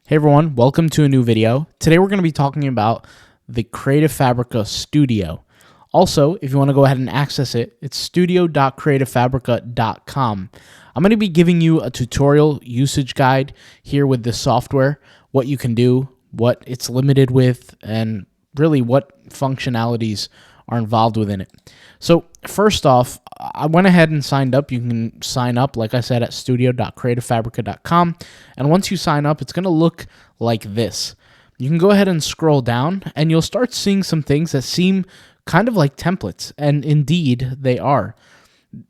Hey everyone, welcome to a new video. Today we're going to be talking about the Creative Fabrica Studio. Also, if you want to go ahead and access it, it's studio.creativefabrica.com. I'm going to be giving you a tutorial usage guide here with this software, what you can do, what it's limited with, and really what functionalities are involved within it. So first off, I went ahead and signed up. You can sign up, like I said, at studio.creativefabrica.com. And once you sign up, it's going to look like this. You can go ahead and scroll down, and you'll start seeing some things that seem kind of like templates. And indeed, they are.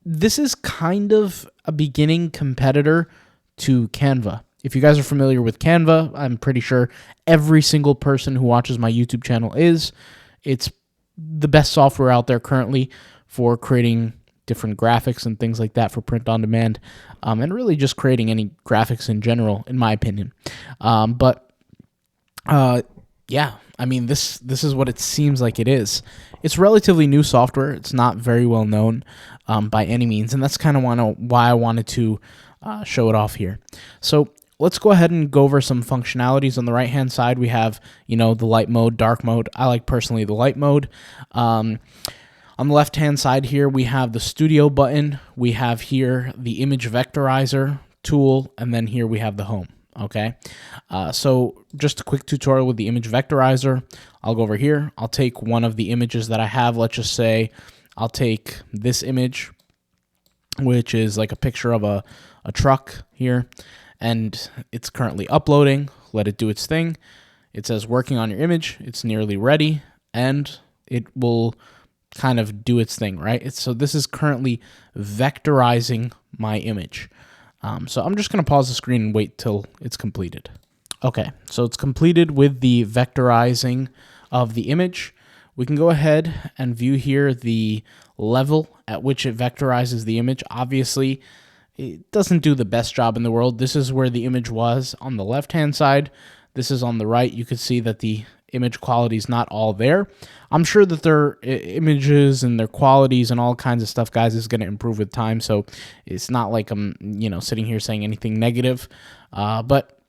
This is kind of a beginning competitor to Canva. If you guys are familiar with Canva, I'm pretty sure every single person who watches my YouTube channel is. It's the best software out there currently for creating different graphics and things like that for print on demand, and really just creating any graphics in general, in my opinion. Yeah, I mean, this is what it seems like it is. It's relatively new software. It's not very well known by any means, and that's kind of why I wanted to show it off here. So let's go ahead and go over some functionalities. On the right-hand side, we have, the light mode, dark mode. I like personally the light mode. On the left-hand side here, we have the studio button. We have here the image vectorizer tool, and then here we have the home. Okay, so just a quick tutorial with the image vectorizer. I'll go over here. I'll take one of the images that I have. Let's just say I'll take this image, which is like a picture of a truck here, and it's currently uploading. Let it do its thing. It says working on your image. It's nearly ready, and it will kind of do its thing, right? So this is currently vectorizing my image. So I'm just going to pause the screen and wait till it's completed. Okay, so it's completed with the vectorizing of the image. We can go ahead and view here the level at which it vectorizes the image. Obviously, it doesn't do the best job in the world. This is where the image was on the left-hand side. This is on the right. You can see that the image quality is not all there. I'm sure that their images and their qualities and all kinds of stuff, guys, is going to improve with time. So it's not like I'm, sitting here saying anything negative. But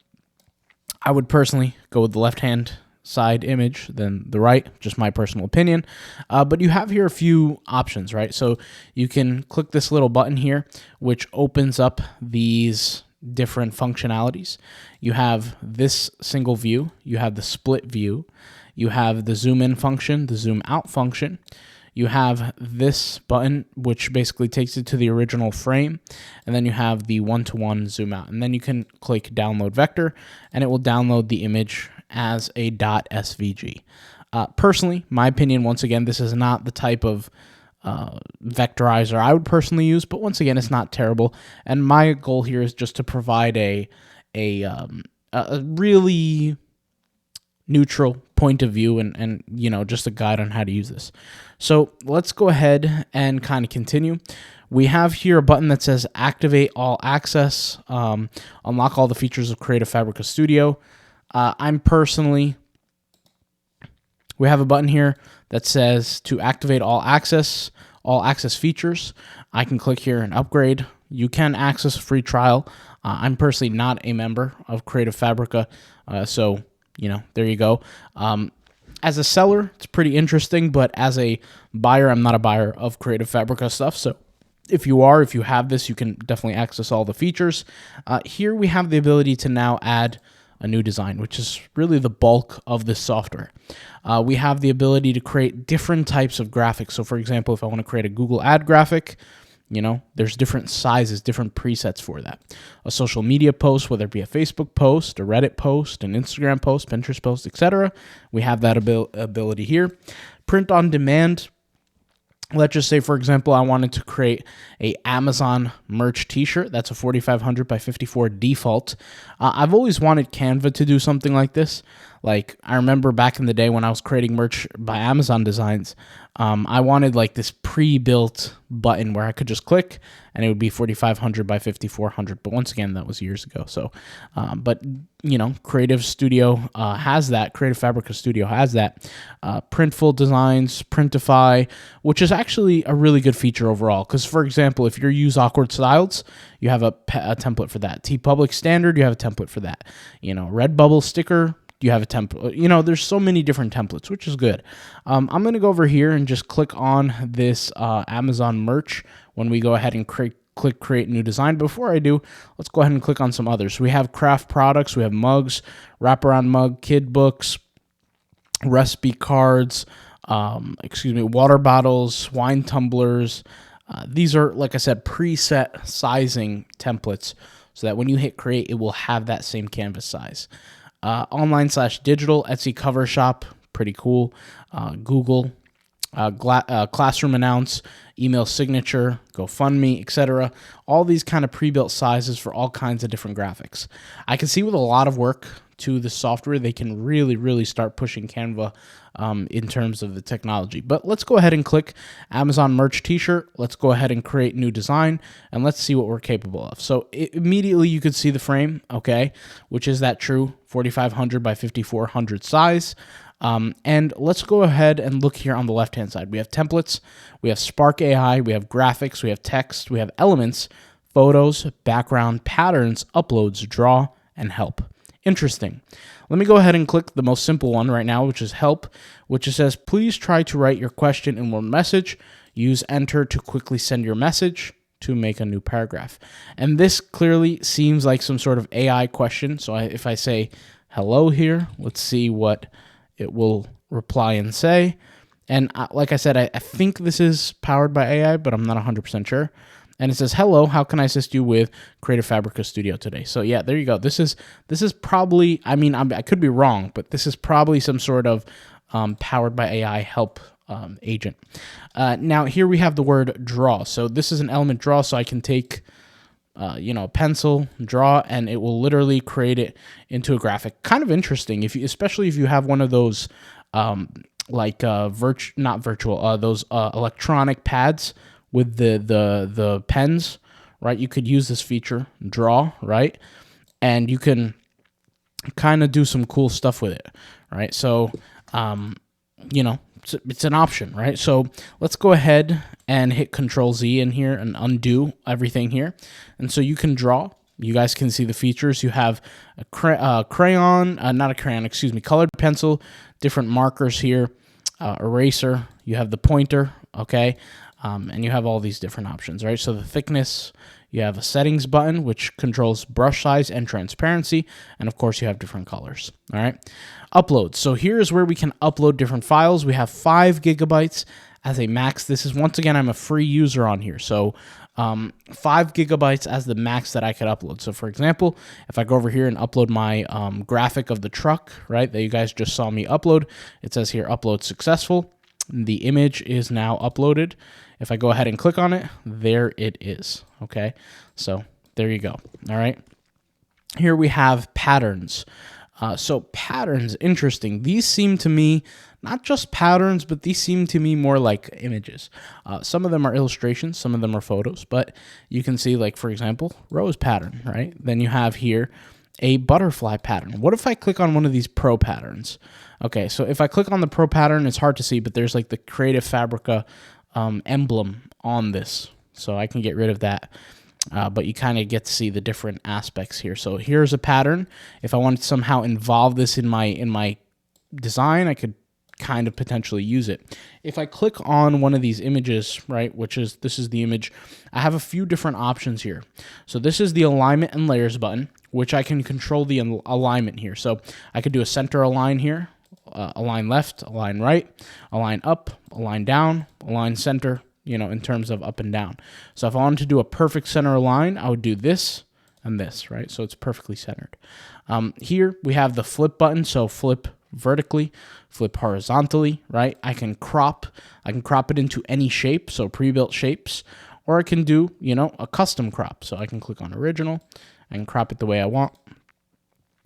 I would personally go with the left-hand side image than the right, just my personal opinion. But you have here a few options, right? So you can click this little button here, which opens up these different functionalities. You have this single view, you have the split view, you have the zoom in function, the zoom out function, you have this button, which basically takes it to the original frame, and then you have the one-to-one zoom out, and then you can click download vector, and it will download the image as a .svg. Personally, my opinion, once again, this is not the type of vectorizer I would personally use, but once again, it's not terrible. And my goal here is just to provide a really neutral point of view and just a guide on how to use this. So let's go ahead and kind of continue. We have here a button that says activate all access, unlock all the features of Creative Fabrica Studio. We have a button here that says to activate all access features. I can click here and upgrade. You can access a free trial. I'm personally not a member of Creative Fabrica, so there you go. As a seller, it's pretty interesting, but as a buyer, I'm not a buyer of Creative Fabrica stuff. So if you have this, you can definitely access all the features. Here we have the ability to now add a new design, which is really the bulk of this software. We have the ability to create different types of graphics. So for example, if I want to create a Google ad graphic, there's different sizes, different presets for that. A social media post, whether it be a Facebook post, a Reddit post, an Instagram post, Pinterest post, etc. We have that ability here. Print on demand. Let's just say, for example, I wanted to create a Amazon merch t-shirt. That's a 4500 by 54 default. I've always wanted Canva to do something like this. Like, I remember back in the day when I was creating merch by Amazon Designs, I wanted like this pre-built button where I could just click and it would be 4500 by 5400. But once again, that was years ago. So, but Creative Studio has that. Creative Fabrica Studio has that. Printful Designs, Printify, which is actually a really good feature overall. Because, for example, if you use awkward styles, you have a template for that. TeePublic Standard, you have a template for that. Redbubble sticker, you have a template. There's so many different templates, which is good. I'm going to go over here and just click on this Amazon merch when we go ahead and click create new design. Before I do, let's go ahead and click on some others. We have craft products, we have mugs, wraparound mug, kid books, recipe cards, water bottles, wine tumblers. These are, like I said, preset sizing templates so that when you hit create, it will have that same canvas size. Online/digital, Etsy cover shop, pretty cool. Google, classroom announce, email signature, GoFundMe, etc. All these kind of pre-built sizes for all kinds of different graphics. I can see with a lot of work to the software, they can really, really start pushing Canva in terms of the technology. But let's go ahead and click Amazon merch t-shirt. Let's go ahead and create new design, and let's see what we're capable of. So immediately you could see the frame, okay, which is that true 4500 by 5400 size. And let's go ahead and look here on the left-hand side. We have templates, we have Spark AI, we have graphics, we have text, we have elements, photos, background, patterns, uploads, draw, and help. Interesting. Let me go ahead and click the most simple one right now, which is help, which says, please try to write your question in one message. Use enter to quickly send your message to make a new paragraph. And this clearly seems like some sort of AI question. So if I say hello here, let's see what it will reply and say. And like I said, I think this is powered by AI, but I'm not 100% sure. And it says, hello, how can I assist you with Creative Fabrica Studio today? So yeah, there you go. This is probably, I could be wrong, but this is probably some sort of powered by AI help agent. Now here we have the word draw. So this is an element draw, so I can take a pencil, draw, and it will literally create it into a graphic. Kind of interesting, especially if you have one of those those electronic pads with the pens, right? You could use this feature, draw, right? And you can kind of do some cool stuff with it, right? So, it's an option, right? So let's go ahead and hit Control Z in here and undo everything here. And so you can draw. You guys can see the features. You have a colored pencil, different markers here, eraser. You have the pointer, okay? And you have all these different options, right? So the thickness, you have a settings button, which controls brush size and transparency. And of course, you have different colors, all right? Upload. So here's where we can upload different files. We have 5 gigabytes as a max. This is, once again, I'm a free user on here. So 5 gigabytes as the max that I could upload. So for example, if I go over here and upload my graphic of the truck, right, that you guys just saw me upload, it says here, upload successful. The image is now uploaded. If I go ahead and click on it, there it is, okay? So there you go, all right? Here we have patterns. So patterns, interesting. These seem to me, not just patterns, but these seem to me more like images. Some of them are illustrations, some of them are photos, but you can see, like, for example, rose pattern, right? Then you have here a butterfly pattern. What if I click on one of these pro patterns? Okay, so if I click on the pro pattern, it's hard to see, but there's like the Creative Fabrica emblem on this. So I can get rid of that. But you kind of get to see the different aspects here. So here's a pattern. If I wanted to somehow involve this in my design, I could kind of potentially use it. If I click on one of these images, right, this is the image, I have a few different options here. So this is the alignment and layers button, which I can control the alignment here. So I could do a center align here, align left, align right, align up, align down, align center, in terms of up and down. So if I wanted to do a perfect center align, I would do this and this, right? So it's perfectly centered. Here we have the flip button. So flip vertically, flip horizontally, right? I can crop it into any shape, so pre-built shapes, or I can do, a custom crop. So I can click on original and crop it the way I want.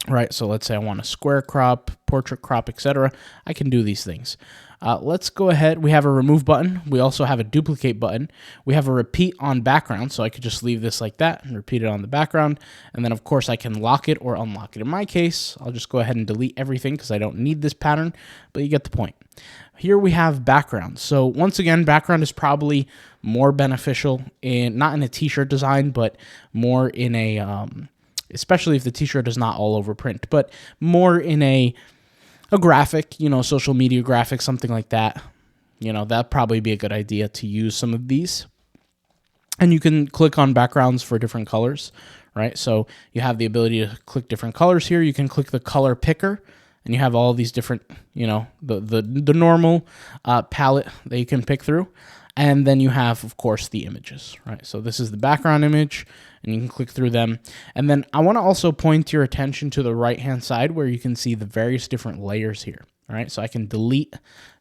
right? So let's say I want a square crop, portrait crop, etc. I can do these things. Let's go ahead. We have a remove button. We also have a duplicate button. We have a repeat on background, so I could just leave this like that and repeat it on the background. And then, of course, I can lock it or unlock it. In my case, I'll just go ahead and delete everything because I don't need this pattern, but you get the point. Here we have background. So once again, background is probably more beneficial not in a t-shirt design, but more in a, especially if the t-shirt is not all over print, but more in a graphic, social media graphic, something like that. That'd probably be a good idea to use some of these. And you can click on backgrounds for different colors, right? So you have the ability to click different colors here. You can click the color picker, and you have all these different, the normal palette that you can pick through. And then you have, of course, the images, right? So this is the background image, and you can click through them. And then I want to also point your attention to the right-hand side where you can see the various different layers here, all right? So I can delete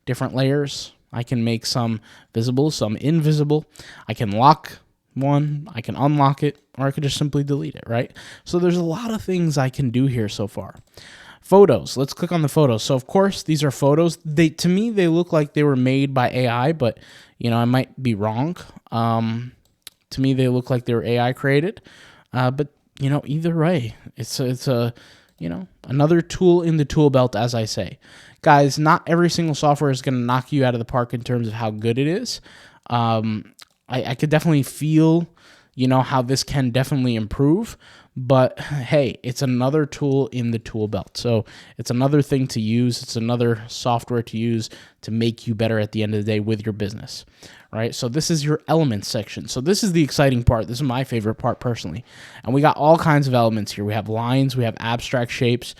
different layers. I can make some visible, some invisible. I can lock one, I can unlock it, or I could just simply delete it, right? So there's a lot of things I can do here so far. Photos. Let's click on the photos. So, of course, these are photos. To me, they look like they were made by AI, but, I might be wrong. To me, they look like they were AI created. But, either way, it's a another tool in the tool belt, as I say. Guys, not every single software is going to knock you out of the park in terms of how good it is. I could definitely feel, how this can definitely improve. But hey, it's another tool in the tool belt. So it's another thing to use. It's another software to use to make you better at the end of the day with your business, right? So this is your elements section. So this is the exciting part. This is my favorite part personally. And we got all kinds of elements here. We have lines, we have abstract shapes,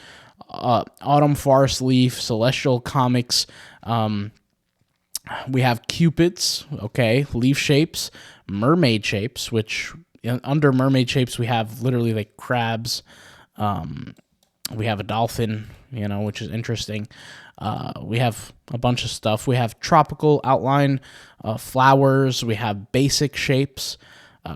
autumn forest leaf, celestial comics, we have cupids, okay, leaf shapes, mermaid shapes, which under mermaid shapes we have literally like crabs. We have a dolphin, which is interesting. We have a bunch of stuff. We have tropical outline, flowers. We have basic shapes,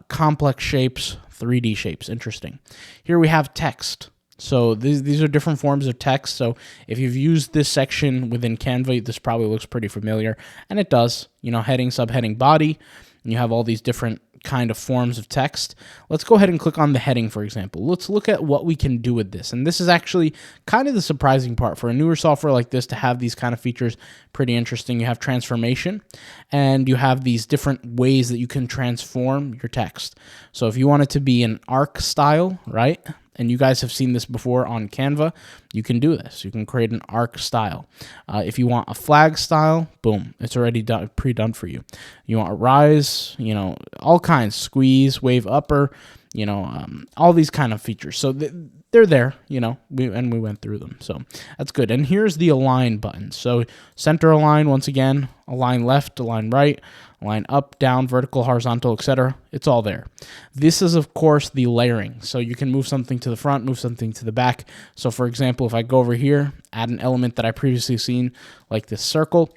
complex shapes, 3D shapes. Interesting. Here we have text. So these are different forms of text. So if you've used this section within Canva, this probably looks pretty familiar. And it does. Heading, subheading, body. And you have all these different kind of forms of text. Let's go ahead and click on the heading, for example. Let's look at what we can do with this. And this is actually kind of the surprising part for a newer software like this to have these kind of features. Pretty interesting. You have transformation, and you have these different ways that you can transform your text. So if you want it to be an arc style, right? And you guys have seen this before on Canva, you can do this. You can create an arc style. If you want a flag style, boom, it's already done, pre-done for you. You want a rise, all kinds, squeeze, wave upper, all these kind of features. So they're there, we went through them. So that's good. And here's the align button. So center align, once again, align left, align right, align up, down, vertical, horizontal, etc. It's all there. This is, of course, the layering. So you can move something to the front, move something to the back. So for example, if I go over here, add an element that I previously seen, like this circle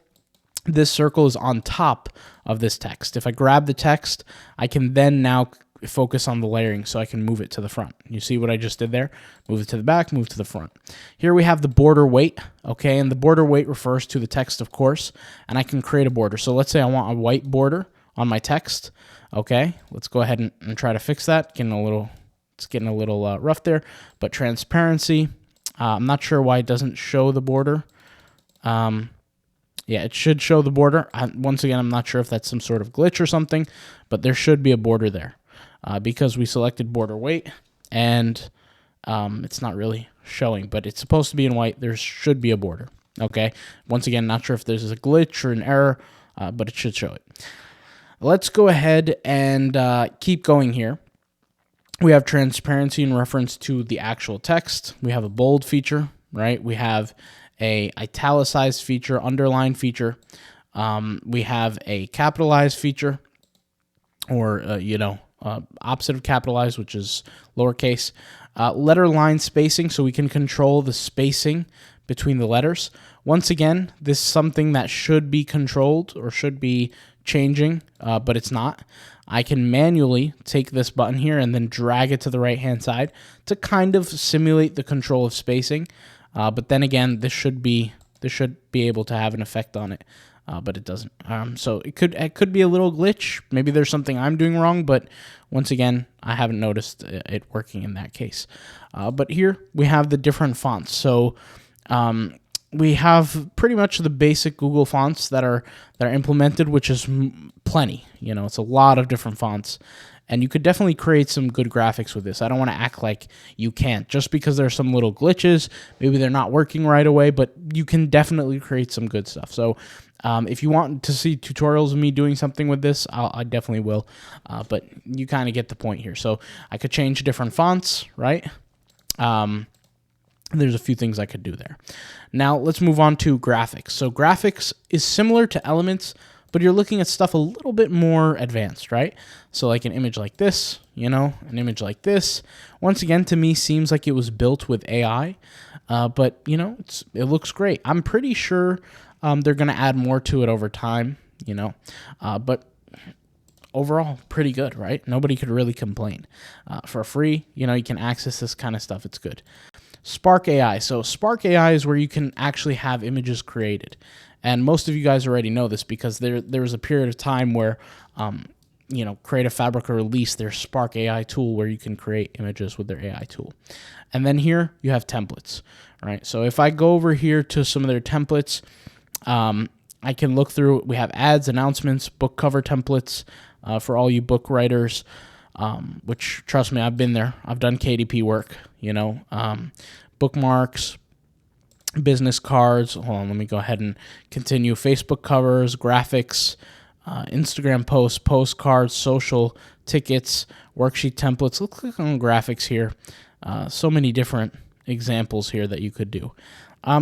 is on top of this text. If I grab the text, I can then now focus on the layering, so I can move it to the front. You see what I just did there? Move it to the back, move to the front. Here we have the border weight, okay, and the border weight refers to the text, of course, and I can create a border. So let's say I want a white border on my text, okay? Let's go ahead and try to fix that. It's getting a little rough there, but transparency, I'm not sure why it doesn't show the border. Yeah, it should show the border. Once again, I'm not sure if that's some sort of glitch or something, but there should be a border there. Because we selected border weight, and it's not really showing, but it's supposed to be in white. There should be a border, okay? Once again, not sure if there's a glitch or an error, but it should show it. Let's go ahead and keep going here. We have transparency in reference to the actual text. We have a bold feature, right? We have a italicized feature, underline feature. We have a capitalized feature, or, opposite of capitalized, which is lowercase. Letter line spacing, so we can control the spacing between the letters. Once again, this is something that should be controlled or should be changing, but it's not. I can manually take this button here and then drag it to the right-hand side to kind of simulate the control of spacing. But then again, this should be able to have an effect on it, but it doesn't. So it could be a little glitch. Maybe there's something I'm doing wrong, but once again, I haven't noticed it working in that case. But here we have the different fonts. So we have pretty much the basic Google fonts that are implemented, which is plenty. You know, it's a lot of different fonts, and you could definitely create some good graphics with this. I don't want to act like you can't just because there's some little glitches. Maybe they're not working right away, but you can definitely create some good stuff. So if you want to see tutorials of me doing something with this, I definitely will. But you kind of get the point here. So I could change different fonts, right? There's a few things I could do there. Now let's move on to graphics. So graphics is similar to elements, but you're looking at stuff a little bit more advanced, right? So like an image like this, you know, an image like this. Once again, to me, seems like it was built with AI, but you know, it looks great. I'm pretty sure they're going to add more to it over time, you know, but overall, pretty good, right? Nobody could really complain. For free, you know, you can access this kind of stuff. It's good. Spark AI. So Spark AI is where you can actually have images created. And most of you guys already know this because there was a period of time where, you know, Creative Fabrica released their Spark AI tool where you can create images with their AI tool. And then here you have templates, right? So if I go over here to some of their templates, I can look through. We have ads, announcements, book cover templates for all you book writers, which, trust me, I've been there. I've done KDP work, you know, bookmarks, business cards. Hold on, let me go ahead and continue. Facebook covers, graphics, Instagram posts, postcards, social tickets, worksheet templates. Let's click on graphics here. So many different examples here that you could do.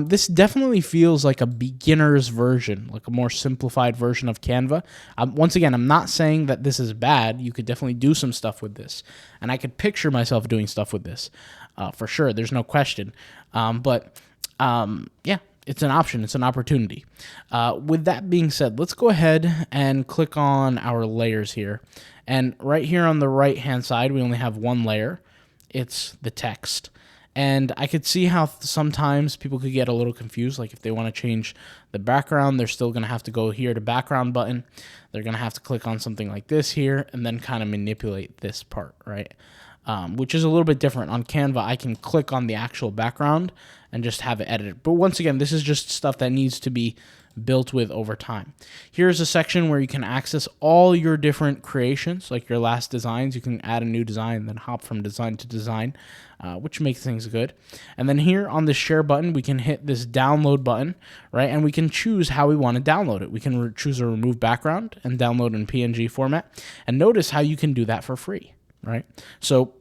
This definitely feels like a beginner's version, like a more simplified version of Canva. Once again, I'm not saying that this is bad. You could definitely do some stuff with this, and I could picture myself doing stuff with this for sure. There's no question. Yeah, it's an option. It's an opportunity. With that being said, let's go ahead and click on our layers here. And right here on the right-hand side, we only have one layer. It's the text. And I could see how sometimes people could get a little confused. Like if they want to change the background, they're still going to have to go here to background button. They're going to have to click on something like this here and then kind of manipulate this part, right? Which is a little bit different. On Canva, I can click on the actual background and just have it edited. But once again, this is just stuff that needs to be built with over time. Here's a section where you can access all your different creations, like your last designs. You can add a new design, then hop from design to design, which makes things good. And then here on the share button, we can hit this download button, right? And we can choose how we want to download it. We can choose a remove background and download in PNG format. And notice how you can do that for free, right? So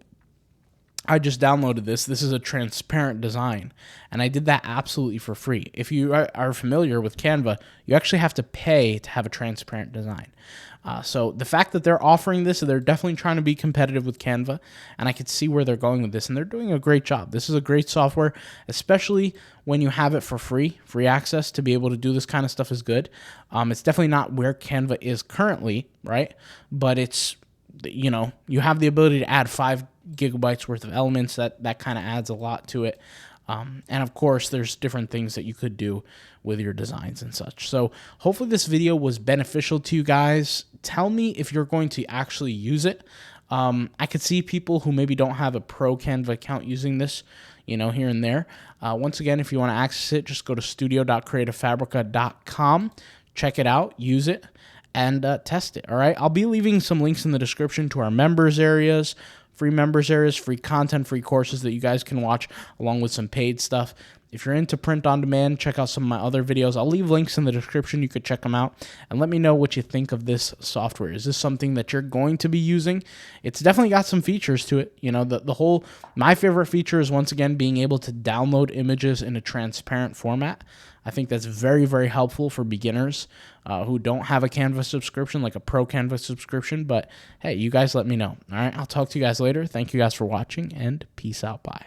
I just downloaded this. This is a transparent design, and I did that absolutely for free. If you are familiar with Canva, you actually have to pay to have a transparent design. So the fact that they're offering this, they're definitely trying to be competitive with Canva, and I could see where they're going with this, and they're doing a great job. This is a great software, especially when you have it for free. Free access to be able to do this kind of stuff is good. It's definitely not where Canva is currently, right? But it's, you know, you have the ability to add 5 gigabytes worth of elements. That kind of adds a lot to it. And of course, there's different things that you could do with your designs and such. So hopefully this video was beneficial to you guys. Tell me if you're going to actually use it. I could see people who maybe don't have a pro Canva account using this, you know, here and there. Once again, if you want to access it, just go to studio.creativefabrica.com, check it out, use it, and test it. All right. I'll be leaving some links in the description to our members areas, free members areas, free content, free courses that you guys can watch, along with some paid stuff. If you're into print on demand, check out some of my other videos. I'll leave links in the description. You could check them out and let me know what you think of this software. Is this something that you're going to be using? It's definitely got some features to it. You know, my favorite feature is, once again, being able to download images in a transparent format. I think that's very, very helpful for beginners who don't have a Canva subscription, like a pro Canva subscription. But hey, you guys let me know. All right, I'll talk to you guys later. Thank you guys for watching, and peace out. Bye.